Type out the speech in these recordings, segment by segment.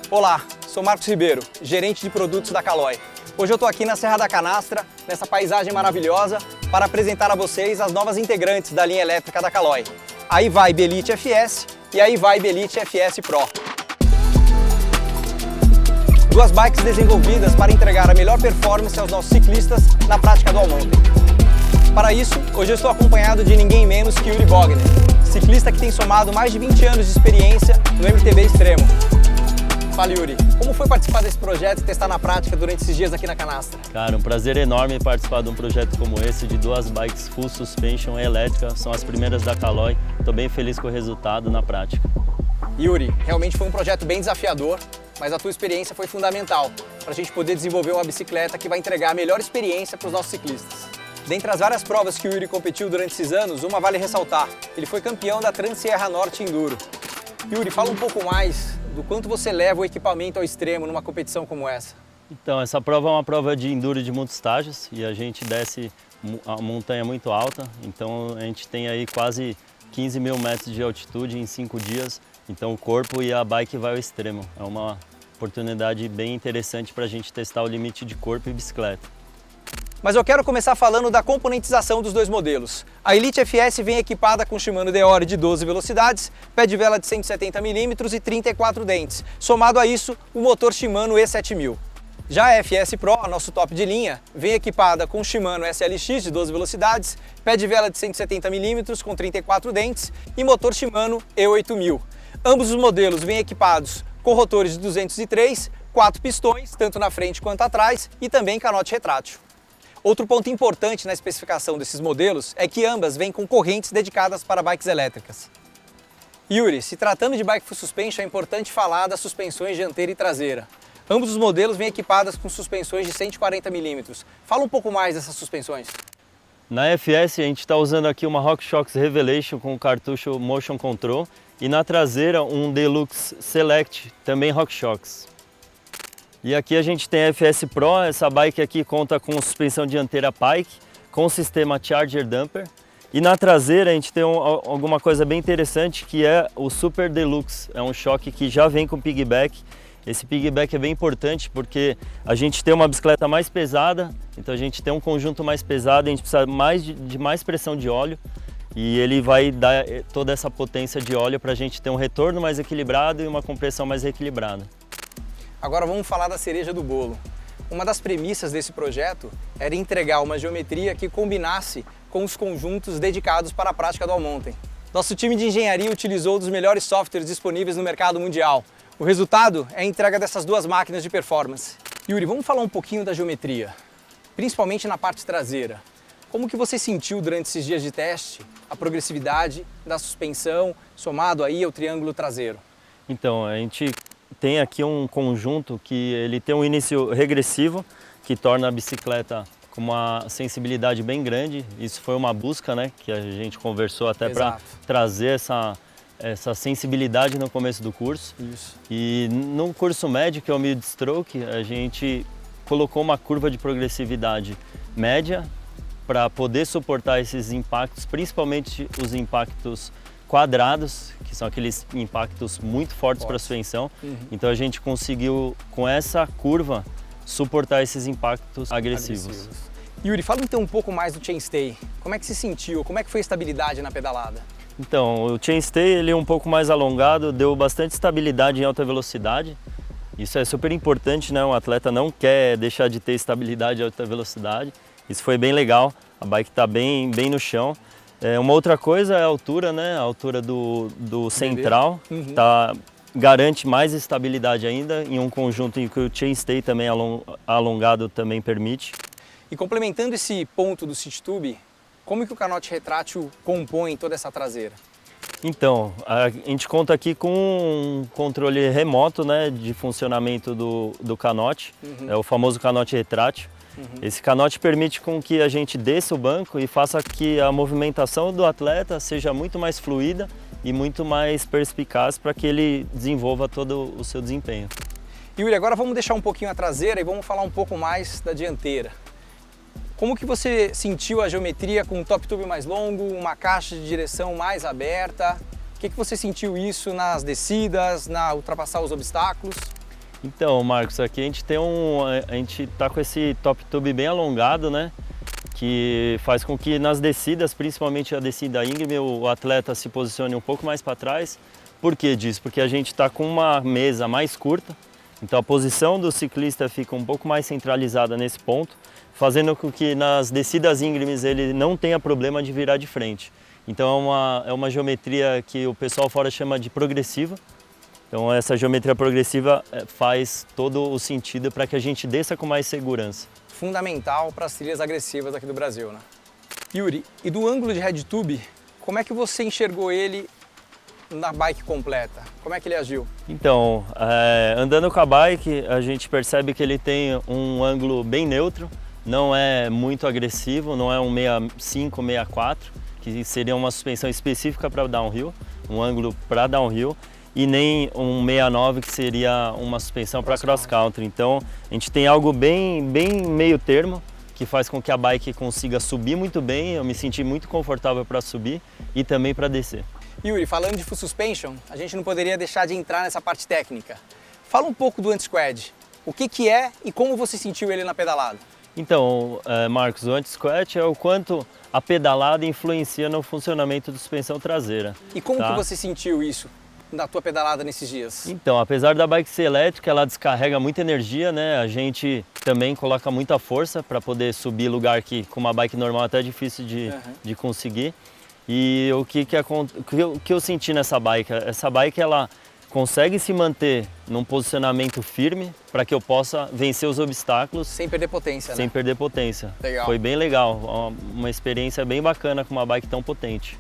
Olá, sou Marcos Ribeiro, gerente de produtos da Caloi. Hoje eu estou aqui na Serra da Canastra, nessa paisagem maravilhosa, para apresentar a vocês as novas integrantes da linha elétrica da Caloi. A eVibe Elite FS e a eVibe Elite FS Pro. Duas bikes desenvolvidas para entregar a melhor performance aos nossos ciclistas na prática do all mountain. Para isso, hoje eu estou acompanhado de ninguém menos que Yuri Bogner, ciclista que tem somado mais de 20 anos de experiência no MTB extremo. Fala, Yuri, como foi participar desse projeto e testar na prática durante esses dias aqui na Canastra? Cara, um prazer enorme participar de um projeto como esse, de duas bikes full suspension e elétrica, são as primeiras da Caloi. Estou bem feliz com o resultado na prática. Yuri, realmente foi um projeto bem desafiador, mas a tua experiência foi fundamental para a gente poder desenvolver uma bicicleta que vai entregar a melhor experiência para os nossos ciclistas. Dentre as várias provas que o Yuri competiu durante esses anos, uma vale ressaltar. Ele foi campeão da Trans-Sierra Norte Enduro. Yuri, fala um pouco mais do quanto você leva o equipamento ao extremo numa competição como essa. Então, essa prova é uma prova de enduro de muitos estágios e a gente desce a montanha muito alta, então a gente tem aí quase 15 mil metros de altitude em 5 dias, então o corpo e a bike vai ao extremo. É uma oportunidade bem interessante para a gente testar o limite de corpo e bicicleta. Mas eu quero começar falando da componentização dos dois modelos. A Elite FS vem equipada com Shimano Deore de 12 velocidades, pé de vela de 170 mm e 34 dentes. Somado a isso, o motor Shimano E7000. Já a FS Pro, nosso top de linha, vem equipada com Shimano SLX de 12 velocidades, pé de vela de 170 mm com 34 dentes e motor Shimano E8000. Ambos os modelos vêm equipados com rotores de 203, 4 pistões, tanto na frente quanto atrás, e também canote retrátil. Outro ponto importante na especificação desses modelos é que ambas vêm com correntes dedicadas para bikes elétricas. Yuri, se tratando de bike full suspension, é importante falar das suspensões dianteira e traseira. Ambos os modelos vêm equipadas com suspensões de 140 mm. Fala um pouco mais dessas suspensões. Na FS a gente está usando aqui uma RockShox Revelation com cartucho Motion Control e na traseira um Deluxe Select, também RockShox. E aqui a gente tem a FS Pro, essa bike aqui conta com suspensão dianteira Pike, com sistema Charger Dumper. E na traseira a gente tem alguma coisa bem interessante que é o Super Deluxe, é um choque que já vem com piggyback. Esse piggyback é bem importante porque a gente tem uma bicicleta mais pesada, então a gente tem um conjunto mais pesado, a gente precisa de mais pressão de óleo e ele vai dar toda essa potência de óleo para a gente ter um retorno mais equilibrado e uma compressão mais equilibrada. Agora vamos falar da cereja do bolo. Uma das premissas desse projeto era entregar uma geometria que combinasse com os conjuntos dedicados para a prática do all mountain. Nosso time de engenharia utilizou um dos melhores softwares disponíveis no mercado mundial. O resultado é a entrega dessas duas máquinas de performance. Yuri, vamos falar um pouquinho da geometria, principalmente na parte traseira. Como que você sentiu durante esses dias de teste a progressividade da suspensão somado aí ao triângulo traseiro? Então, a gente tem aqui um conjunto que ele tem um início regressivo, que torna a bicicleta com uma sensibilidade bem grande. Isso foi uma busca, né, que a gente conversou até para trazer essa sensibilidade no começo do curso. Isso. E no curso médio, que é o mid-stroke, a gente colocou uma curva de progressividade média para poder suportar esses impactos, principalmente os impactos quadrados, que são aqueles impactos muito fortes para a suspensão. Então a gente conseguiu, com essa curva, suportar esses impactos agressivos. Yuri, fala então um pouco mais do chainstay. Como é que se sentiu? Como é que foi a estabilidade na pedalada? Então, o chainstay ele é um pouco mais alongado, deu bastante estabilidade em alta velocidade. Isso é super importante, né? Um atleta não quer deixar de ter estabilidade em alta velocidade. Isso foi bem legal, a bike está bem no chão. Uma outra coisa é a altura, né? A altura do central garante mais estabilidade ainda em um conjunto em que o chainstay também alongado também permite. E complementando esse ponto do City Tube, como que o canote retrátil compõe toda essa traseira? Então, a gente conta aqui com um controle remoto, né, de funcionamento do canote, é o famoso canote retrátil. Esse canote permite com que a gente desça o banco e faça que a movimentação do atleta seja muito mais fluida e muito mais perspicaz para que ele desenvolva todo o seu desempenho. Yuri, agora vamos deixar um pouquinho a traseira e vamos falar um pouco mais da dianteira. Como que você sentiu a geometria com um top tube mais longo, uma caixa de direção mais aberta? O que você sentiu isso nas descidas, na ultrapassar os obstáculos? Então, Marcos, aqui a gente tá com esse top tube bem alongado, né? Que faz com que nas descidas, principalmente a descida íngreme, o atleta se posicione um pouco mais para trás. Por que disso? Porque a gente está com uma mesa mais curta, então a posição do ciclista fica um pouco mais centralizada nesse ponto, fazendo com que nas descidas íngremes ele não tenha problema de virar de frente. Então é uma geometria que o pessoal fora chama de progressiva. Então essa geometria progressiva faz todo o sentido para que a gente desça com mais segurança. Fundamental para as trilhas agressivas aqui do Brasil, né? Yuri, e do ângulo de head-tube, como é que você enxergou ele na bike completa? Como é que ele agiu? Então, andando com a bike, a gente percebe que ele tem um ângulo bem neutro, não é muito agressivo, não é um 65, 64, que seria uma suspensão específica para downhill, um ângulo para downhill, e nem um 69 que seria uma suspensão para cross country. Então a gente tem algo bem meio termo que faz com que a bike consiga subir muito bem, eu me senti muito confortável para subir e também para descer. Yuri, falando de full suspension, a gente não poderia deixar de entrar nessa parte técnica. Fala um pouco do anti-squad, o que é e como você sentiu ele na pedalada? Então, Marcos, o anti-squat é o quanto a pedalada influencia no funcionamento da suspensão traseira. E como que você sentiu isso na tua pedalada nesses dias? Então, apesar da bike ser elétrica, ela descarrega muita energia, né? A gente também coloca muita força para poder subir lugar que com uma bike normal até é difícil de conseguir. E o que eu senti nessa bike? Essa bike ela consegue se manter num posicionamento firme para que eu possa vencer os obstáculos. Sem perder potência, sem né? perder potência. Legal. Foi bem legal, uma experiência bem bacana com uma bike tão potente.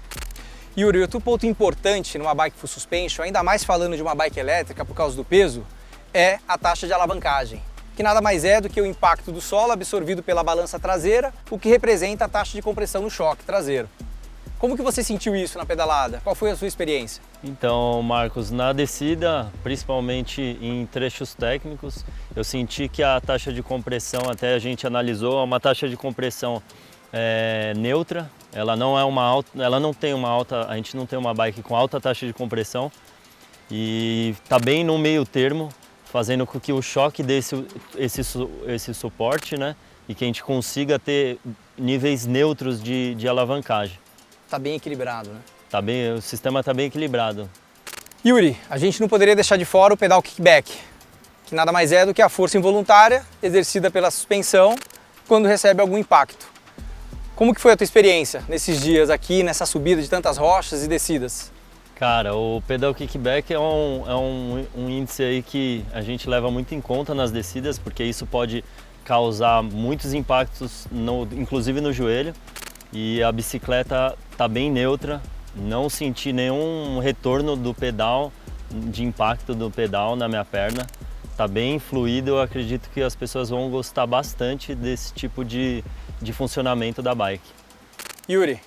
Yuri, outro ponto importante numa bike full suspension, ainda mais falando de uma bike elétrica por causa do peso, é a taxa de alavancagem, que nada mais é do que o impacto do solo absorvido pela balança traseira, o que representa a taxa de compressão no choque traseiro. Como que você sentiu isso na pedalada? Qual foi a sua experiência? Então, Marcos, na descida, principalmente em trechos técnicos, eu senti que a taxa de compressão, até a gente analisou, é uma taxa de compressão neutra. Ela não é uma alta, ela não tem uma alta, a gente não tem uma bike com alta taxa de compressão e está bem no meio termo, fazendo com que o choque dê esse suporte, né? E que a gente consiga ter níveis neutros de alavancagem. Está bem equilibrado, né? O sistema está bem equilibrado. Yuri, a gente não poderia deixar de fora o pedal kickback, que nada mais é do que a força involuntária exercida pela suspensão quando recebe algum impacto. Como que foi a tua experiência nesses dias aqui, nessa subida de tantas rochas e descidas? Cara, o pedal kickback é um índice aí que a gente leva muito em conta nas descidas, porque isso pode causar muitos impactos, inclusive no joelho. E a bicicleta está bem neutra, não senti nenhum retorno do pedal, de impacto do pedal na minha perna. Está bem fluido, eu acredito que as pessoas vão gostar bastante desse tipo de funcionamento da bike. Yuri,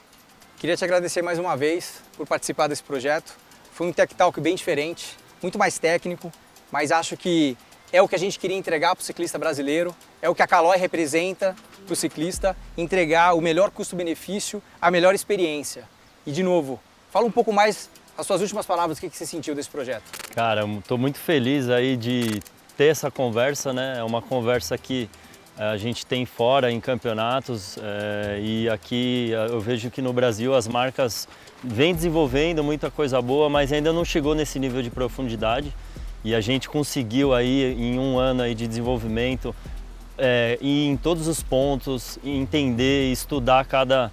queria te agradecer mais uma vez por participar desse projeto. Foi um Tech Talk bem diferente, muito mais técnico, mas acho que é o que a gente queria entregar para o ciclista brasileiro, é o que a Caloi representa para o ciclista, entregar o melhor custo-benefício, a melhor experiência. E de novo, fala um pouco mais, as suas últimas palavras, o que você sentiu desse projeto? Cara, estou muito feliz aí de ter essa conversa, né? É uma conversa que a gente tem fora em campeonatos e aqui eu vejo que no Brasil as marcas vêm desenvolvendo muita coisa boa, mas ainda não chegou nesse nível de profundidade e a gente conseguiu aí em um ano aí de desenvolvimento ir em todos os pontos, entender, estudar cada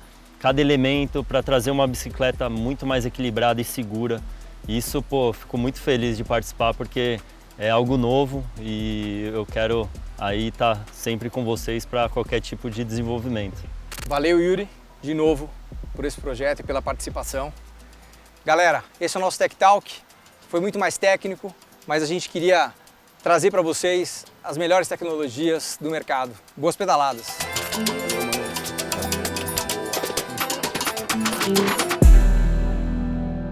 elemento para trazer uma bicicleta muito mais equilibrada e segura. Isso, pô, fico muito feliz de participar porque é algo novo e eu quero aí estar sempre com vocês para qualquer tipo de desenvolvimento. Valeu, Yuri, de novo, por esse projeto e pela participação. Galera, esse é o nosso Tech Talk. Foi muito mais técnico, mas a gente queria trazer para vocês as melhores tecnologias do mercado. Boas pedaladas!